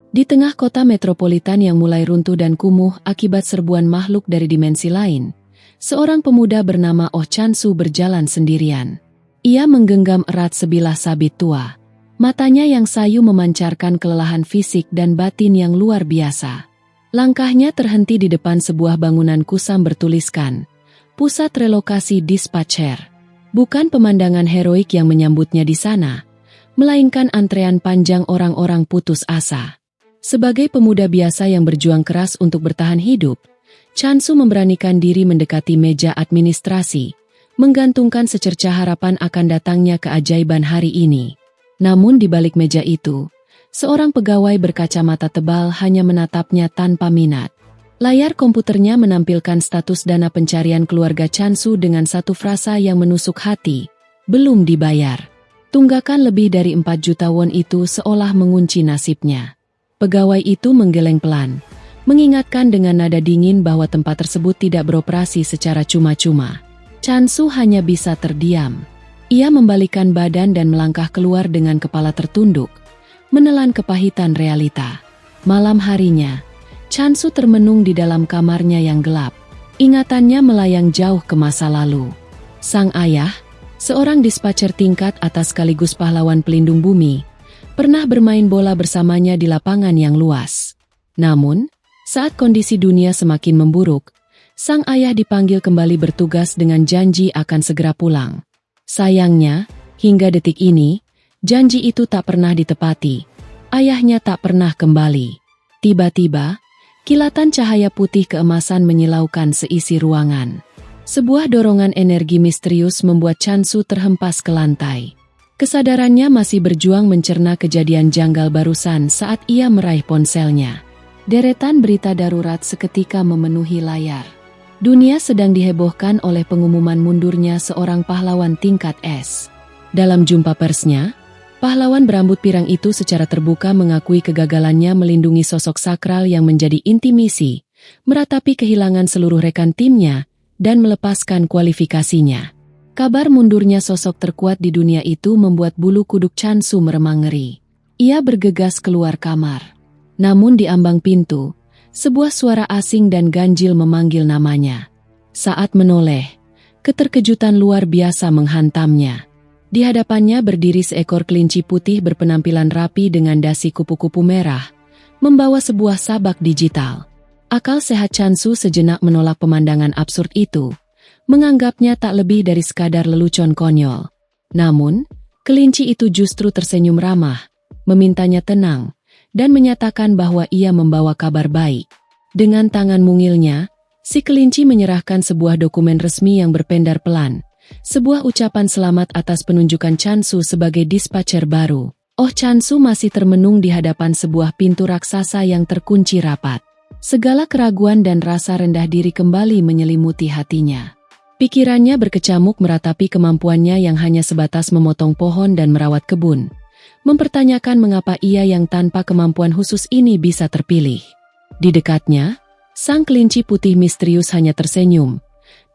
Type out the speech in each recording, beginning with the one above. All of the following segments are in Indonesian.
Di tengah kota metropolitan yang mulai runtuh dan kumuh akibat serbuan makhluk dari dimensi lain, seorang pemuda bernama Oh Chan-su berjalan sendirian. Ia menggenggam erat sebilah sabit tua. Matanya yang sayu memancarkan kelelahan fisik dan batin yang luar biasa. Langkahnya terhenti di depan sebuah bangunan kusam bertuliskan, Pusat Relokasi Dispatcher. Bukan pemandangan heroik yang menyambutnya di sana, melainkan antrean panjang orang-orang putus asa. Sebagai pemuda biasa yang berjuang keras untuk bertahan hidup, Chan-su memberanikan diri mendekati meja administrasi, menggantungkan secercah harapan akan datangnya keajaiban hari ini. Namun di balik meja itu, seorang pegawai berkacamata tebal hanya menatapnya tanpa minat. Layar komputernya menampilkan status dana pencarian keluarga Chan-su dengan satu frasa yang menusuk hati, belum dibayar. Tunggakan lebih dari 4 juta won itu seolah mengunci nasibnya. Pegawai itu menggeleng pelan, mengingatkan dengan nada dingin bahwa tempat tersebut tidak beroperasi secara cuma-cuma. Chan-su hanya bisa terdiam. Ia membalikkan badan dan melangkah keluar dengan kepala tertunduk, menelan kepahitan realita. Malam harinya, Chan-su termenung di dalam kamarnya yang gelap. Ingatannya melayang jauh ke masa lalu. Sang ayah, seorang dispatcher tingkat atas sekaligus pahlawan pelindung bumi, pernah bermain bola bersamanya di lapangan yang luas. Namun, saat kondisi dunia semakin memburuk, sang ayah dipanggil kembali bertugas dengan janji akan segera pulang. Sayangnya, hingga detik ini, janji itu tak pernah ditepati. Ayahnya tak pernah kembali. Tiba-tiba, kilatan cahaya putih keemasan menyilaukan seisi ruangan. Sebuah dorongan energi misterius membuat Chan-su terhempas ke lantai. Kesadarannya masih berjuang mencerna kejadian janggal barusan saat ia meraih ponselnya. Deretan berita darurat seketika memenuhi layar. Dunia sedang dihebohkan oleh pengumuman mundurnya seorang pahlawan tingkat S. Dalam jumpa persnya, pahlawan berambut pirang itu secara terbuka mengakui kegagalannya melindungi sosok sakral yang menjadi inti misi, meratapi kehilangan seluruh rekan timnya, dan melepaskan kualifikasinya. Kabar mundurnya sosok terkuat di dunia itu membuat bulu kuduk Chan-su meremang ngeri. Ia bergegas keluar kamar. Namun di ambang pintu, sebuah suara asing dan ganjil memanggil namanya. Saat menoleh, keterkejutan luar biasa menghantamnya. Di hadapannya berdiri seekor kelinci putih berpenampilan rapi dengan dasi kupu-kupu merah, membawa sebuah sabak digital. Akal sehat Chan-su sejenak menolak pemandangan absurd itu, menganggapnya tak lebih dari sekadar lelucon konyol. Namun, kelinci itu justru tersenyum ramah, memintanya tenang, dan menyatakan bahwa ia membawa kabar baik. Dengan tangan mungilnya, si kelinci menyerahkan sebuah dokumen resmi yang berpendar pelan, sebuah ucapan selamat atas penunjukan Chan-su sebagai dispatcher baru. Oh Chan-su masih termenung di hadapan sebuah pintu raksasa yang terkunci rapat. Segala keraguan dan rasa rendah diri kembali menyelimuti hatinya. Pikirannya berkecamuk meratapi kemampuannya yang hanya sebatas memotong pohon dan merawat kebun. Mempertanyakan mengapa ia yang tanpa kemampuan khusus ini bisa terpilih. Di dekatnya, sang kelinci putih misterius hanya tersenyum.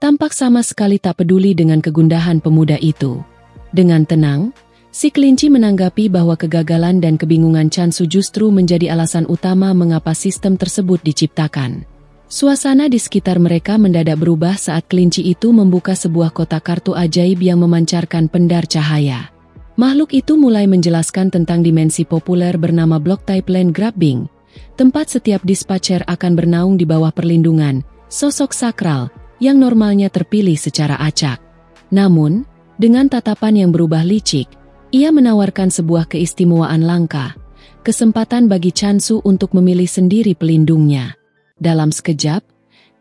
Tampak sama sekali tak peduli dengan kegundahan pemuda itu. Dengan tenang, si kelinci menanggapi bahwa kegagalan dan kebingungan Chan-su justru menjadi alasan utama mengapa sistem tersebut diciptakan. Suasana di sekitar mereka mendadak berubah saat kelinci itu membuka sebuah kotak kartu ajaib yang memancarkan pendar cahaya. Makhluk itu mulai menjelaskan tentang dimensi populer bernama Block Type Land Grabbing, tempat setiap dispatcher akan bernaung di bawah perlindungan sosok sakral yang normalnya terpilih secara acak. Namun, dengan tatapan yang berubah licik, ia menawarkan sebuah keistimewaan langka, kesempatan bagi Chan-su untuk memilih sendiri pelindungnya. Dalam sekejap,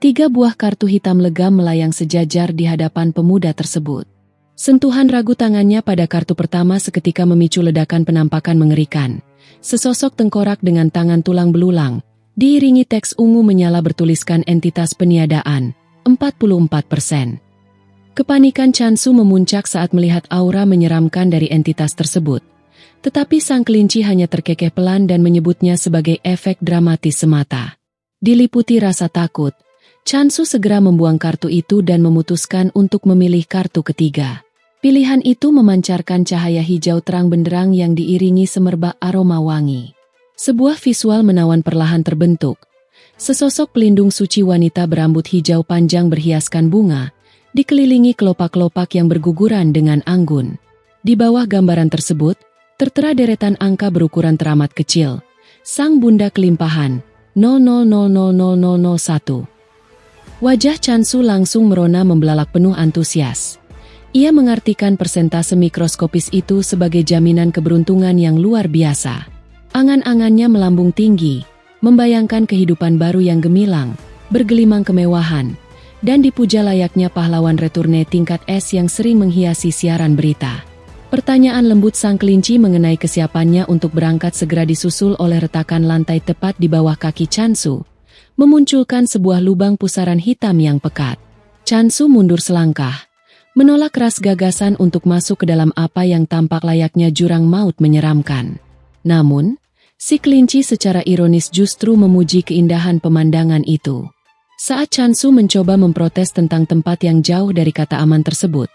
3 buah kartu hitam legam melayang sejajar di hadapan pemuda tersebut. Sentuhan ragu tangannya pada kartu pertama seketika memicu ledakan penampakan mengerikan. Sesosok tengkorak dengan tangan tulang belulang, diiringi teks ungu menyala bertuliskan entitas peniadaan, 44%. Kepanikan Chan-su memuncak saat melihat aura menyeramkan dari entitas tersebut. Tetapi sang kelinci hanya terkekeh pelan dan menyebutnya sebagai efek dramatis semata. Diliputi rasa takut, Chan-su segera membuang kartu itu dan memutuskan untuk memilih kartu ketiga. Pilihan itu memancarkan cahaya hijau terang benderang yang diiringi semerbak aroma wangi. Sebuah visual menawan perlahan terbentuk. Sesosok pelindung suci wanita berambut hijau panjang berhiaskan bunga, dikelilingi kelopak-kelopak yang berguguran dengan anggun. Di bawah gambaran tersebut, tertera deretan angka berukuran teramat kecil. Sang Bunda Kelimpahan, 00000001. Wajah Chansu langsung merona membelalak penuh antusias. Ia mengartikan persentase mikroskopis itu sebagai jaminan keberuntungan yang luar biasa. Angan-angannya melambung tinggi, membayangkan kehidupan baru yang gemilang, bergelimang kemewahan, dan dipuja layaknya pahlawan returne tingkat S yang sering menghiasi siaran berita. Pertanyaan lembut sang kelinci mengenai kesiapannya untuk berangkat segera disusul oleh retakan lantai tepat di bawah kaki Chansu, memunculkan sebuah lubang pusaran hitam yang pekat. Chansu mundur selangkah, menolak keras gagasan untuk masuk ke dalam apa yang tampak layaknya jurang maut menyeramkan. Namun, si kelinci secara ironis justru memuji keindahan pemandangan itu. Saat Chansu mencoba memprotes tentang tempat yang jauh dari kata aman tersebut,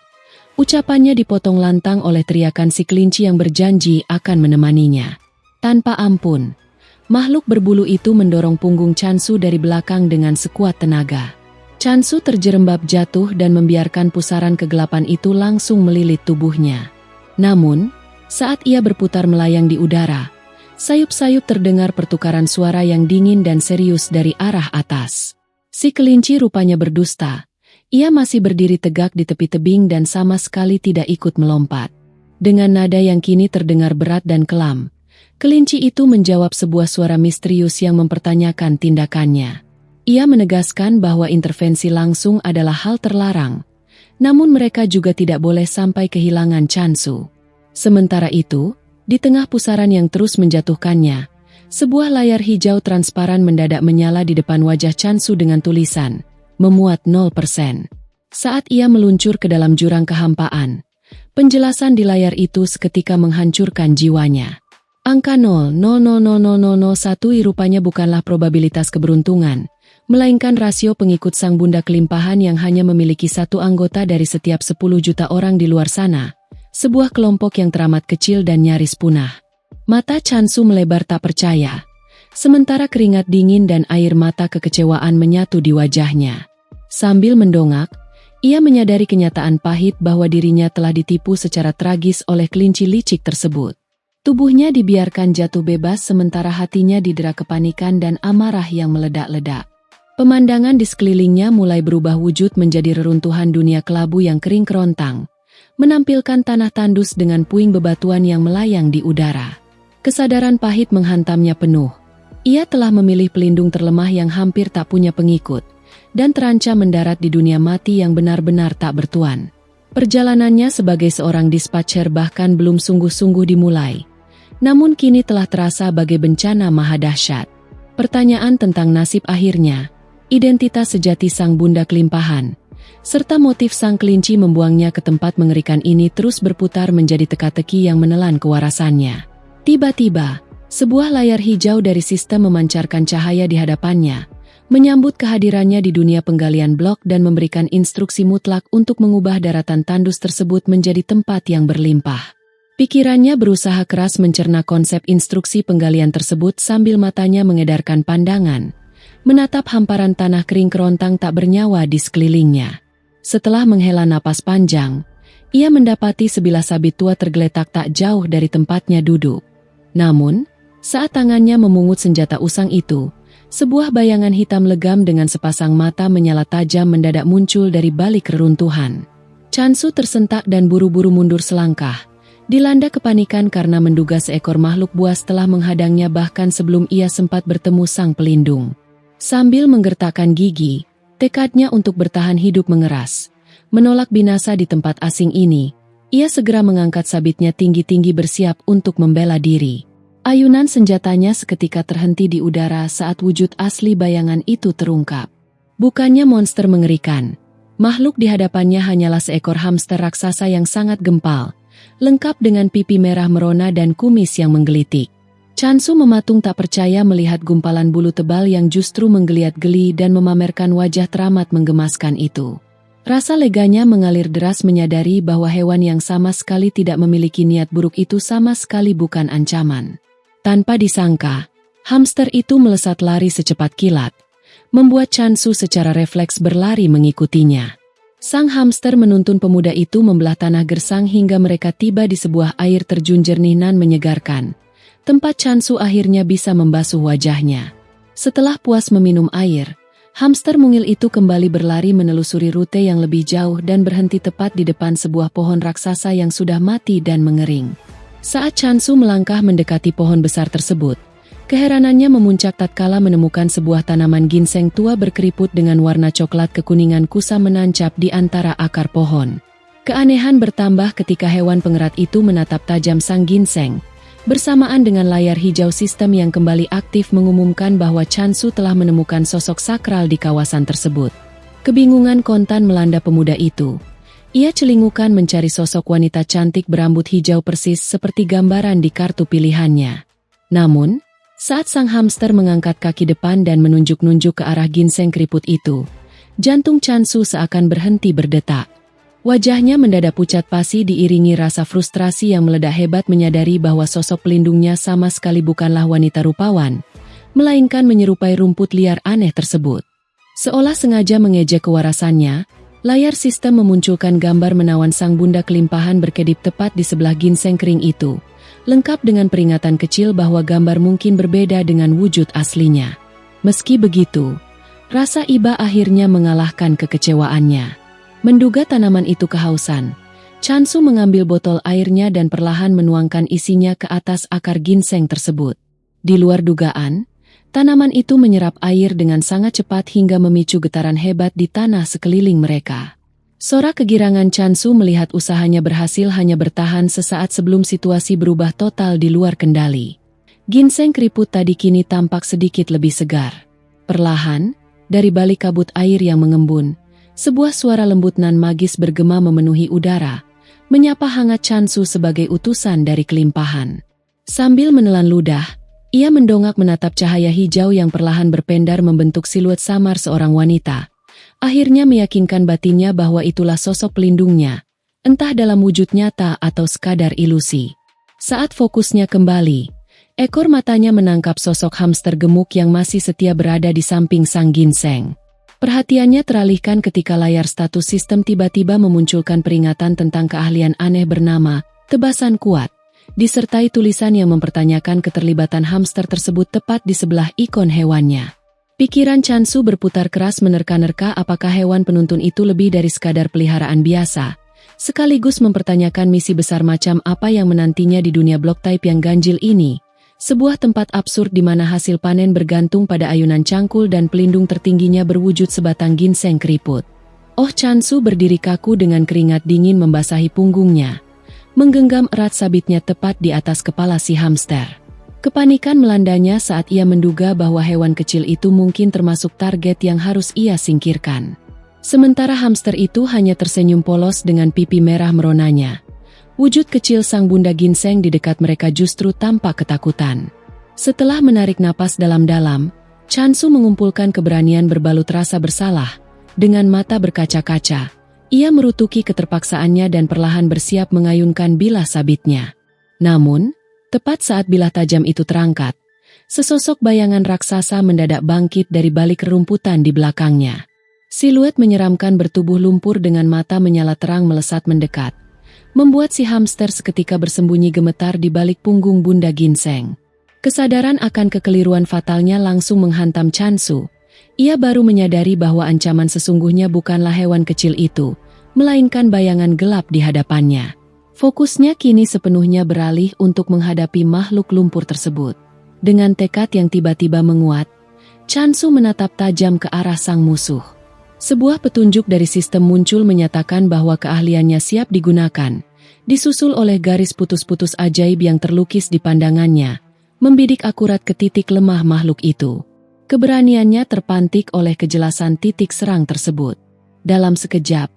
ucapannya dipotong lantang oleh teriakan si kelinci yang berjanji akan menemaninya. Tanpa ampun, makhluk berbulu itu mendorong punggung Chansu dari belakang dengan sekuat tenaga. Chansu terjerembab jatuh dan membiarkan pusaran kegelapan itu langsung melilit tubuhnya. Namun, saat ia berputar melayang di udara, sayup-sayup terdengar pertukaran suara yang dingin dan serius dari arah atas. Si kelinci rupanya berdusta. Ia masih berdiri tegak di tepi tebing dan sama sekali tidak ikut melompat. Dengan nada yang kini terdengar berat dan kelam, kelinci itu menjawab sebuah suara misterius yang mempertanyakan tindakannya. Ia menegaskan bahwa intervensi langsung adalah hal terlarang, namun mereka juga tidak boleh sampai kehilangan Chansu. Sementara itu, di tengah pusaran yang terus menjatuhkannya, sebuah layar hijau transparan mendadak menyala di depan wajah Chansu dengan tulisan, memuat 0%. Saat ia meluncur ke dalam jurang kehampaan, penjelasan di layar itu seketika menghancurkan jiwanya. Angka 0,000001 rupanya bukanlah probabilitas keberuntungan, melainkan rasio pengikut Sang Bunda Kelimpahan yang hanya memiliki satu anggota dari setiap 10 juta orang di luar sana, sebuah kelompok yang teramat kecil dan nyaris punah. Mata Chansu melebar tak percaya, sementara keringat dingin dan air mata kekecewaan menyatu di wajahnya. Sambil mendongak, ia menyadari kenyataan pahit bahwa dirinya telah ditipu secara tragis oleh kelinci licik tersebut. Tubuhnya dibiarkan jatuh bebas sementara hatinya didera kepanikan dan amarah yang meledak-ledak. Pemandangan di sekelilingnya mulai berubah wujud menjadi reruntuhan dunia kelabu yang kering kerontang, menampilkan tanah tandus dengan puing bebatuan yang melayang di udara. Kesadaran pahit menghantamnya penuh. Ia telah memilih pelindung terlemah yang hampir tak punya pengikut, dan terancam mendarat di dunia mati yang benar-benar tak bertuan. Perjalanannya sebagai seorang dispatcher bahkan belum sungguh-sungguh dimulai, namun kini telah terasa bagai bencana maha dahsyat. Pertanyaan tentang nasib akhirnya, identitas sejati Sang Bunda Kelimpahan, serta motif sang kelinci membuangnya ke tempat mengerikan ini terus berputar menjadi teka-teki yang menelan kewarasannya. Tiba-tiba, sebuah layar hijau dari sistem memancarkan cahaya di hadapannya, menyambut kehadirannya di dunia penggalian blok dan memberikan instruksi mutlak untuk mengubah daratan tandus tersebut menjadi tempat yang berlimpah. Pikirannya berusaha keras mencerna konsep instruksi penggalian tersebut sambil matanya mengedarkan pandangan, menatap hamparan tanah kering kerontang tak bernyawa di sekelilingnya. Setelah menghela napas panjang, ia mendapati sebilah sabit tua tergeletak tak jauh dari tempatnya duduk. Namun, saat tangannya memungut senjata usang itu, sebuah bayangan hitam legam dengan sepasang mata menyala tajam mendadak muncul dari balik reruntuhan. Chansu tersentak dan buru-buru mundur selangkah, dilanda kepanikan karena menduga seekor makhluk buas telah menghadangnya bahkan sebelum ia sempat bertemu sang pelindung. Sambil menggertakkan gigi, tekadnya untuk bertahan hidup mengeras. Menolak binasa di tempat asing ini, ia segera mengangkat sabitnya tinggi-tinggi bersiap untuk membela diri. Ayunan senjatanya seketika terhenti di udara saat wujud asli bayangan itu terungkap. Bukannya monster mengerikan, makhluk di hadapannya hanyalah seekor hamster raksasa yang sangat gempal, lengkap dengan pipi merah merona dan kumis yang menggelitik. Chansu mematung tak percaya melihat gumpalan bulu tebal yang justru menggeliat geli dan memamerkan wajah teramat menggemaskan itu. Rasa leganya mengalir deras menyadari bahwa hewan yang sama sekali tidak memiliki niat buruk itu sama sekali bukan ancaman. Tanpa disangka, Hamster itu melesat lari secepat kilat, membuat Chansu secara refleks berlari mengikutinya. Sang hamster menuntun pemuda itu membelah tanah gersang hingga mereka tiba di sebuah air terjun jernih nan menyegarkan, tempat Chansu akhirnya bisa membasuh wajahnya. Setelah puas meminum air, hamster mungil itu kembali berlari menelusuri rute yang lebih jauh dan berhenti tepat di depan sebuah pohon raksasa yang sudah mati dan mengering. Saat Chansu melangkah mendekati pohon besar tersebut, keheranannya memuncak tatkala menemukan sebuah tanaman ginseng tua berkeriput dengan warna coklat kekuningan kusam menancap di antara akar pohon. Keanehan bertambah ketika hewan pengerat itu menatap tajam sang ginseng, bersamaan dengan layar hijau sistem yang kembali aktif mengumumkan bahwa Chansu telah menemukan sosok sakral di kawasan tersebut. Kebingungan kontan melanda pemuda itu. Ia celingukan mencari sosok wanita cantik berambut hijau persis seperti gambaran di kartu pilihannya. Namun, saat sang hamster mengangkat kaki depan dan menunjuk-nunjuk ke arah ginseng keriput itu, jantung Chansu seakan berhenti berdetak. Wajahnya mendadak pucat pasi diiringi rasa frustrasi yang meledak hebat menyadari bahwa sosok pelindungnya sama sekali bukanlah wanita rupawan, melainkan menyerupai rumput liar aneh tersebut. Seolah sengaja mengejek kewarasannya, layar sistem memunculkan gambar menawan sang bunda kelimpahan berkedip tepat di sebelah ginseng kering itu, lengkap dengan peringatan kecil bahwa gambar mungkin berbeda dengan wujud aslinya. Meski begitu, rasa iba akhirnya mengalahkan kekecewaannya. Menduga tanaman itu kehausan, Chansu mengambil botol airnya dan perlahan menuangkan isinya ke atas akar ginseng tersebut. Di luar dugaan, tanaman itu menyerap air dengan sangat cepat hingga memicu getaran hebat di tanah sekeliling mereka. Sorak kegirangan Chansu melihat usahanya berhasil hanya bertahan sesaat sebelum situasi berubah total di luar kendali. Ginseng keriput tadi kini tampak sedikit lebih segar. Perlahan, dari balik kabut air yang mengembun, sebuah suara lembut nan magis bergema memenuhi udara, menyapa hangat Chansu sebagai utusan dari kelimpahan. Sambil menelan ludah, ia mendongak menatap cahaya hijau yang perlahan berpendar membentuk siluet samar seorang wanita. Akhirnya meyakinkan batinnya bahwa itulah sosok pelindungnya, entah dalam wujud nyata atau sekadar ilusi. Saat fokusnya kembali, ekor matanya menangkap sosok hamster gemuk yang masih setia berada di samping sang ginseng. Perhatiannya teralihkan ketika layar status sistem tiba-tiba memunculkan peringatan tentang keahlian aneh bernama tebasan kuat, disertai tulisan yang mempertanyakan keterlibatan hamster tersebut tepat di sebelah ikon hewannya. Pikiran Chansu berputar keras menerka-nerka apakah hewan penuntun itu lebih dari sekadar peliharaan biasa, sekaligus mempertanyakan misi besar macam apa yang menantinya di dunia block type yang ganjil ini, sebuah tempat absurd di mana hasil panen bergantung pada ayunan cangkul dan pelindung tertingginya berwujud sebatang ginseng keriput. Oh, Chansu berdiri kaku dengan keringat dingin membasahi punggungnya, menggenggam erat sabitnya tepat di atas kepala si hamster. Kepanikan melandanya saat ia menduga bahwa hewan kecil itu mungkin termasuk target yang harus ia singkirkan. Sementara hamster itu hanya tersenyum polos dengan pipi merah meronanya. Wujud kecil sang bunda ginseng di dekat mereka justru tampak ketakutan. Setelah menarik napas dalam-dalam, Chansu mengumpulkan keberanian berbalut rasa bersalah. Dengan mata berkaca-kaca, ia merutuki keterpaksaannya dan perlahan bersiap mengayunkan bilah sabitnya. Namun, tepat saat bilah tajam itu terangkat, sesosok bayangan raksasa mendadak bangkit dari balik rerumputan di belakangnya. Siluet menyeramkan bertubuh lumpur dengan mata menyala terang melesat mendekat, membuat si hamster seketika bersembunyi gemetar di balik punggung bunda ginseng. Kesadaran akan kekeliruan fatalnya langsung menghantam Chansu. Ia baru menyadari bahwa ancaman sesungguhnya bukanlah hewan kecil itu, melainkan bayangan gelap di hadapannya. Fokusnya kini sepenuhnya beralih untuk menghadapi makhluk lumpur tersebut. Dengan tekad yang tiba-tiba menguat, Chansu menatap tajam ke arah sang musuh. Sebuah petunjuk dari sistem muncul menyatakan bahwa keahliannya siap digunakan, disusul oleh garis putus-putus ajaib yang terlukis di pandangannya, membidik akurat ke titik lemah makhluk itu. Keberaniannya terpantik oleh kejelasan titik serang tersebut. Dalam sekejap,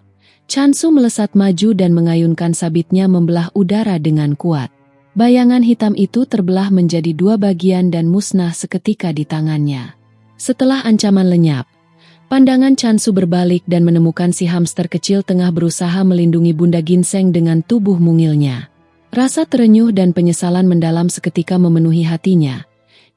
Chansu melesat maju dan mengayunkan sabitnya membelah udara dengan kuat. Bayangan hitam itu terbelah menjadi dua bagian dan musnah seketika di tangannya. Setelah ancaman lenyap, pandangan Chansu berbalik dan menemukan si hamster kecil tengah berusaha melindungi bunda ginseng dengan tubuh mungilnya. Rasa terenyuh dan penyesalan mendalam seketika memenuhi hatinya.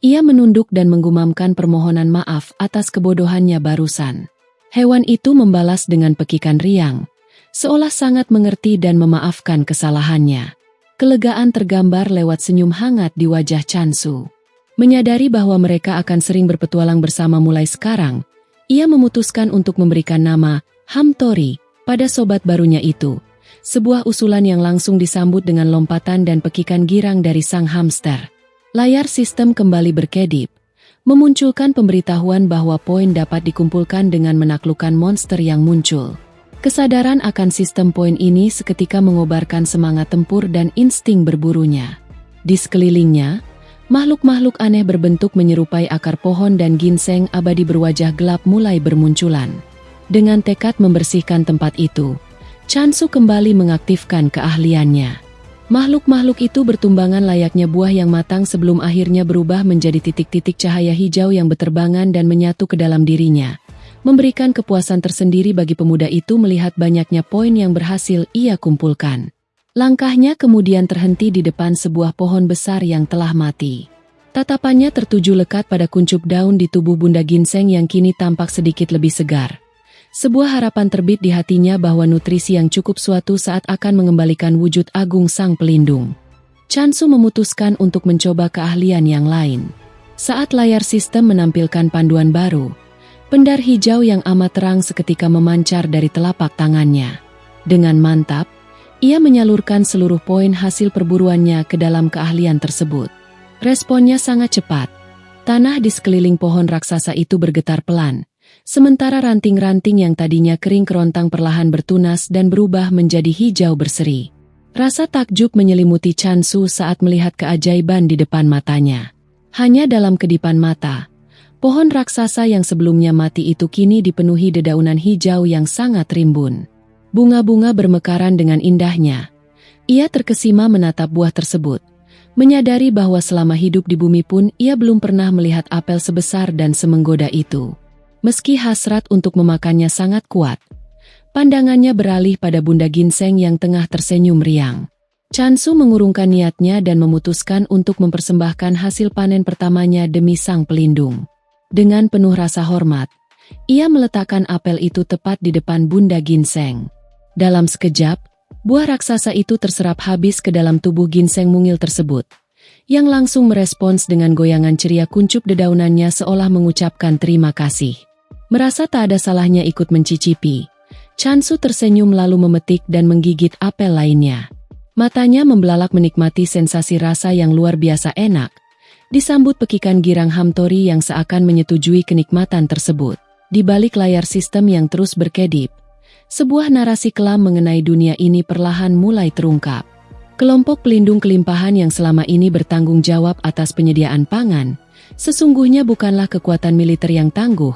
Ia menunduk dan menggumamkan permohonan maaf atas kebodohannya barusan. Hewan itu membalas dengan pekikan riang, seolah sangat mengerti dan memaafkan kesalahannya. Kelegaan tergambar lewat senyum hangat di wajah Chansu. Menyadari bahwa mereka akan sering berpetualang bersama mulai sekarang, ia memutuskan untuk memberikan nama Hamtori pada sobat barunya itu. Sebuah usulan yang langsung disambut dengan lompatan dan pekikan girang dari sang hamster. Layar sistem kembali berkedip, memunculkan pemberitahuan bahwa poin dapat dikumpulkan dengan menaklukkan monster yang muncul. Kesadaran akan sistem poin ini seketika mengobarkan semangat tempur dan insting berburunya. Di sekelilingnya, makhluk-makhluk aneh berbentuk menyerupai akar pohon dan ginseng abadi berwajah gelap mulai bermunculan. Dengan tekad membersihkan tempat itu, Chansu kembali mengaktifkan keahliannya. Makhluk-makhluk itu bertumbangan layaknya buah yang matang sebelum akhirnya berubah menjadi titik-titik cahaya hijau yang berterbangan dan menyatu ke dalam dirinya, memberikan kepuasan tersendiri bagi pemuda itu melihat banyaknya poin yang berhasil ia kumpulkan. Langkahnya kemudian terhenti di depan sebuah pohon besar yang telah mati. Tatapannya tertuju lekat pada kuncup daun di tubuh Bunda Ginseng yang kini tampak sedikit lebih segar. Sebuah harapan terbit di hatinya bahwa nutrisi yang cukup suatu saat akan mengembalikan wujud agung sang pelindung. Chansu memutuskan untuk mencoba keahlian yang lain. Saat layar sistem menampilkan panduan baru, pendar hijau yang amat terang seketika memancar dari telapak tangannya. Dengan mantap, ia menyalurkan seluruh poin hasil perburuannya ke dalam keahlian tersebut. Responnya sangat cepat. Tanah di sekeliling pohon raksasa itu bergetar pelan, sementara ranting-ranting yang tadinya kering kerontang perlahan bertunas dan berubah menjadi hijau berseri. Rasa takjub menyelimuti Chansu saat melihat keajaiban di depan matanya. Hanya dalam kedipan mata, pohon raksasa yang sebelumnya mati itu kini dipenuhi dedaunan hijau yang sangat rimbun. Bunga-bunga bermekaran dengan indahnya. Ia terkesima menatap buah tersebut, menyadari bahwa selama hidup di bumi pun ia belum pernah melihat apel sebesar dan semenggoda itu. Meski hasrat untuk memakannya sangat kuat, pandangannya beralih pada Bunda Ginseng yang tengah tersenyum riang. Chansu mengurungkan niatnya dan memutuskan untuk mempersembahkan hasil panen pertamanya demi sang pelindung. Dengan penuh rasa hormat, ia meletakkan apel itu tepat di depan Bunda Ginseng. Dalam sekejap, buah raksasa itu terserap habis ke dalam tubuh ginseng mungil tersebut, yang langsung merespons dengan goyangan ceria kuncup dedaunannya seolah mengucapkan terima kasih. Merasa tak ada salahnya ikut mencicipi, Chansu tersenyum lalu memetik dan menggigit apel lainnya. Matanya membelalak menikmati sensasi rasa yang luar biasa enak, disambut pekikan girang Hamtori yang seakan menyetujui kenikmatan tersebut. Di balik layar sistem yang terus berkedip, sebuah narasi kelam mengenai dunia ini perlahan mulai terungkap. Kelompok pelindung kelimpahan yang selama ini bertanggung jawab atas penyediaan pangan, sesungguhnya bukanlah kekuatan militer yang tangguh,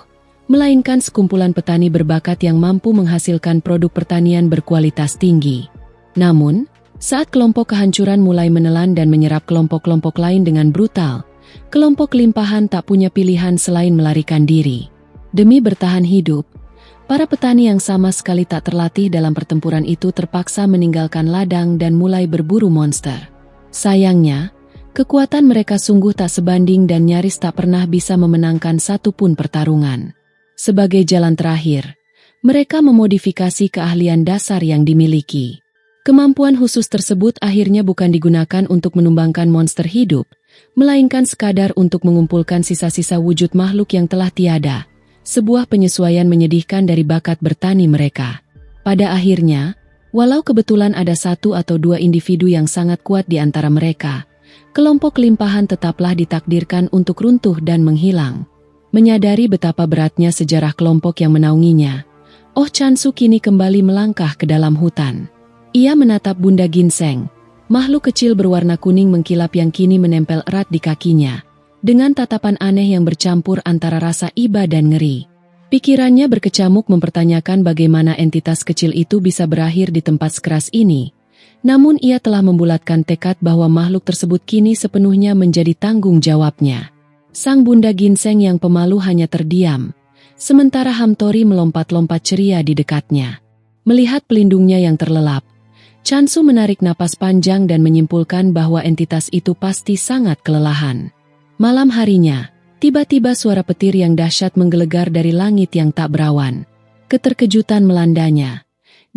melainkan sekumpulan petani berbakat yang mampu menghasilkan produk pertanian berkualitas tinggi. Namun, saat kelompok kehancuran mulai menelan dan menyerap kelompok-kelompok lain dengan brutal, kelompok kelimpahan tak punya pilihan selain melarikan diri. Demi bertahan hidup, para petani yang sama sekali tak terlatih dalam pertempuran itu terpaksa meninggalkan ladang dan mulai berburu monster. Sayangnya, kekuatan mereka sungguh tak sebanding dan nyaris tak pernah bisa memenangkan satu pun pertarungan. Sebagai jalan terakhir, mereka memodifikasi keahlian dasar yang dimiliki. Kemampuan khusus tersebut akhirnya bukan digunakan untuk menumbangkan monster hidup, melainkan sekadar untuk mengumpulkan sisa-sisa wujud makhluk yang telah tiada. Sebuah penyesuaian menyedihkan dari bakat bertani mereka. Pada akhirnya, walau kebetulan ada satu atau dua individu yang sangat kuat di antara mereka, kelompok kelimpahan tetaplah ditakdirkan untuk runtuh dan menghilang. Menyadari betapa beratnya sejarah kelompok yang menaunginya, Oh Chansu kini kembali melangkah ke dalam hutan. Ia menatap Bunda Ginseng, makhluk kecil berwarna kuning mengkilap yang kini menempel erat di kakinya, dengan tatapan aneh yang bercampur antara rasa iba dan ngeri. Pikirannya berkecamuk mempertanyakan bagaimana entitas kecil itu bisa berakhir di tempat sekeras ini. Namun ia telah membulatkan tekad bahwa makhluk tersebut kini sepenuhnya menjadi tanggung jawabnya. Sang Bunda Ginseng yang pemalu hanya terdiam, sementara Hamtori melompat-lompat ceria di dekatnya. Melihat pelindungnya yang terlelap, Chansu menarik napas panjang dan menyimpulkan bahwa entitas itu pasti sangat kelelahan. Malam harinya, tiba-tiba suara petir yang dahsyat menggelegar dari langit yang tak berawan. Keterkejutan melandanya,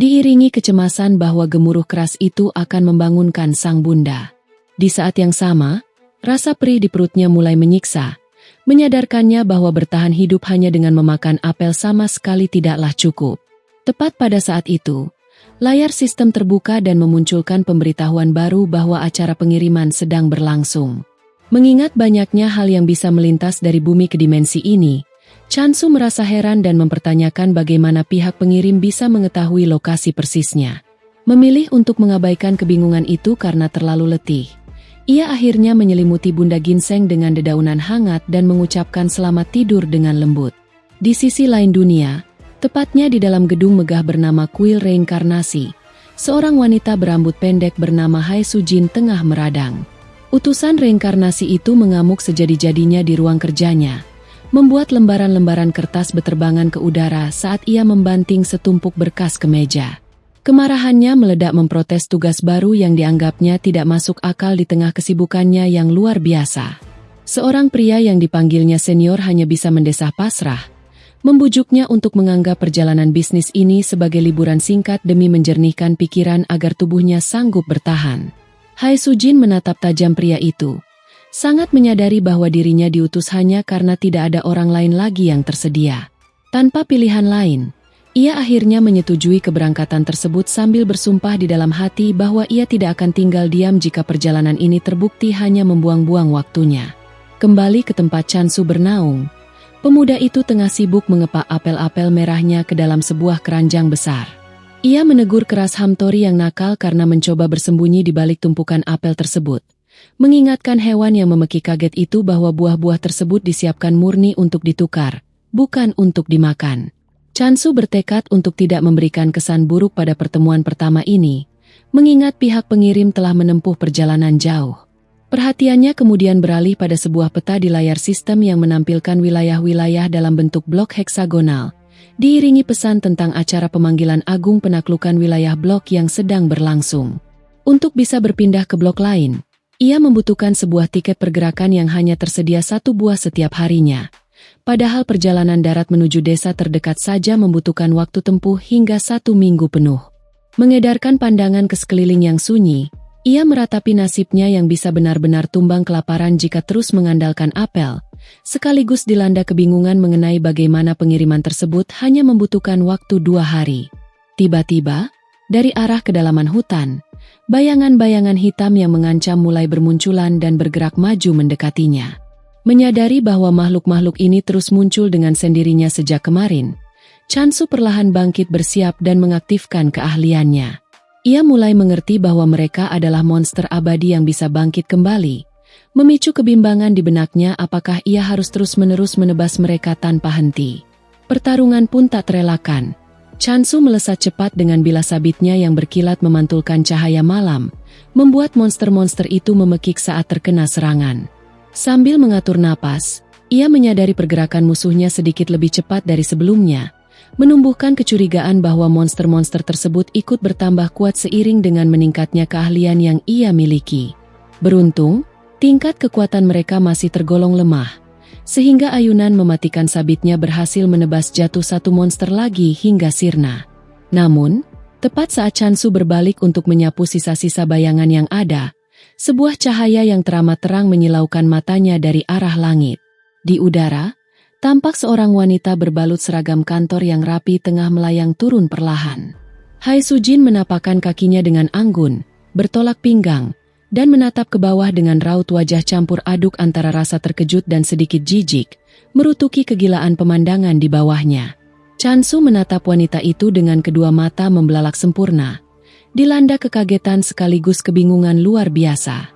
diiringi kecemasan bahwa gemuruh keras itu akan membangunkan sang bunda. Di saat yang sama, rasa perih di perutnya mulai menyiksa, menyadarkannya bahwa bertahan hidup hanya dengan memakan apel sama sekali tidaklah cukup. Tepat pada saat itu, layar sistem terbuka dan memunculkan pemberitahuan baru bahwa acara pengiriman sedang berlangsung. Mengingat banyaknya hal yang bisa melintas dari bumi ke dimensi ini, Chansu merasa heran dan mempertanyakan bagaimana pihak pengirim bisa mengetahui lokasi persisnya. Memilih untuk mengabaikan kebingungan itu karena terlalu letih. Ia akhirnya menyelimuti Bunda Ginseng dengan dedaunan hangat dan mengucapkan selamat tidur dengan lembut. Di sisi lain dunia, tepatnya di dalam gedung megah bernama Kuil Reinkarnasi, seorang wanita berambut pendek bernama Hai Sujin tengah meradang. Utusan reinkarnasi itu mengamuk sejadi-jadinya di ruang kerjanya, membuat lembaran-lembaran kertas beterbangan ke udara saat ia membanting setumpuk berkas ke meja. Kemarahannya meledak memprotes tugas baru yang dianggapnya tidak masuk akal di tengah kesibukannya yang luar biasa. Seorang pria yang dipanggilnya senior hanya bisa mendesah pasrah, membujuknya untuk menganggap perjalanan bisnis ini sebagai liburan singkat demi menjernihkan pikiran agar tubuhnya sanggup bertahan. Hai Sujin menatap tajam pria itu, sangat menyadari bahwa dirinya diutus hanya karena tidak ada orang lain lagi yang tersedia. Tanpa pilihan lain, ia akhirnya menyetujui keberangkatan tersebut sambil bersumpah di dalam hati bahwa ia tidak akan tinggal diam jika perjalanan ini terbukti hanya membuang-buang waktunya. Kembali ke tempat Chansu bernaung, pemuda itu tengah sibuk mengepak apel-apel merahnya ke dalam sebuah keranjang besar. Ia menegur keras Hamtori yang nakal karena mencoba bersembunyi di balik tumpukan apel tersebut, mengingatkan hewan yang memeki kaget itu bahwa buah-buah tersebut disiapkan murni untuk ditukar, bukan untuk dimakan. Chansu bertekad untuk tidak memberikan kesan buruk pada pertemuan pertama ini, mengingat pihak pengirim telah menempuh perjalanan jauh. Perhatiannya kemudian beralih pada sebuah peta di layar sistem yang menampilkan wilayah-wilayah dalam bentuk blok heksagonal, diiringi pesan tentang acara pemanggilan agung penaklukan wilayah blok yang sedang berlangsung. Untuk bisa berpindah ke blok lain, ia membutuhkan sebuah tiket pergerakan yang hanya tersedia 1 buah setiap harinya. Padahal perjalanan darat menuju desa terdekat saja membutuhkan waktu tempuh hingga 1 minggu penuh. Mengedarkan pandangan ke sekeliling yang sunyi, ia meratapi nasibnya yang bisa benar-benar tumbang kelaparan jika terus mengandalkan apel, sekaligus dilanda kebingungan mengenai bagaimana pengiriman tersebut hanya membutuhkan waktu 2 hari. Tiba-tiba, dari arah kedalaman hutan, bayangan-bayangan hitam yang mengancam mulai bermunculan dan bergerak maju mendekatinya. Menyadari bahwa makhluk-makhluk ini terus muncul dengan sendirinya sejak kemarin, Chansu perlahan bangkit bersiap dan mengaktifkan keahliannya. Ia mulai mengerti bahwa mereka adalah monster abadi yang bisa bangkit kembali, memicu kebimbangan di benaknya apakah ia harus terus-menerus menebas mereka tanpa henti. Pertarungan pun tak terelakkan. Chansu melesat cepat dengan bilah sabitnya yang berkilat memantulkan cahaya malam, membuat monster-monster itu memekik saat terkena serangan. Sambil mengatur napas, ia menyadari pergerakan musuhnya sedikit lebih cepat dari sebelumnya, menumbuhkan kecurigaan bahwa monster-monster tersebut ikut bertambah kuat seiring dengan meningkatnya keahlian yang ia miliki. Beruntung, tingkat kekuatan mereka masih tergolong lemah, sehingga ayunan mematikan sabitnya berhasil menebas jatuh 1 monster lagi hingga sirna. Namun, tepat saat Chansu berbalik untuk menyapu sisa-sisa bayangan yang ada, sebuah cahaya yang teramat terang menyilaukan matanya dari arah langit. Di udara, tampak seorang wanita berbalut seragam kantor yang rapi tengah melayang turun perlahan. Hai Sujin menapakkan kakinya dengan anggun, bertolak pinggang, dan menatap ke bawah dengan raut wajah campur aduk antara rasa terkejut dan sedikit jijik, merutuki kegilaan pemandangan di bawahnya. Chansu menatap wanita itu dengan kedua mata membelalak sempurna, dilanda kekagetan sekaligus kebingungan luar biasa.